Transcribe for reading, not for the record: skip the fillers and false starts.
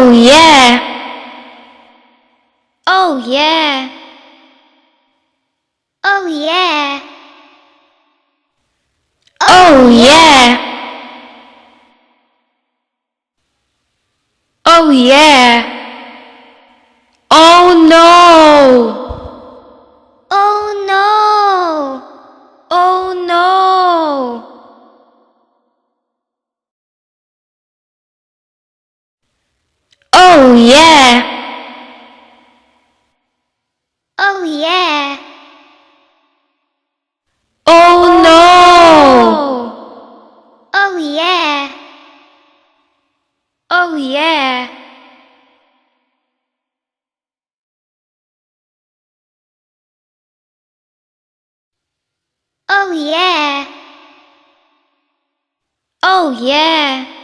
Oh yeah. Oh yeah. Oh yeah. Oh yeah. Oh yeah. Oh no. Oh no. Oh no. Oh yeah. Oh yeah. Oh no. Oh yeah. Oh yeah. Oh yeah. Oh yeah.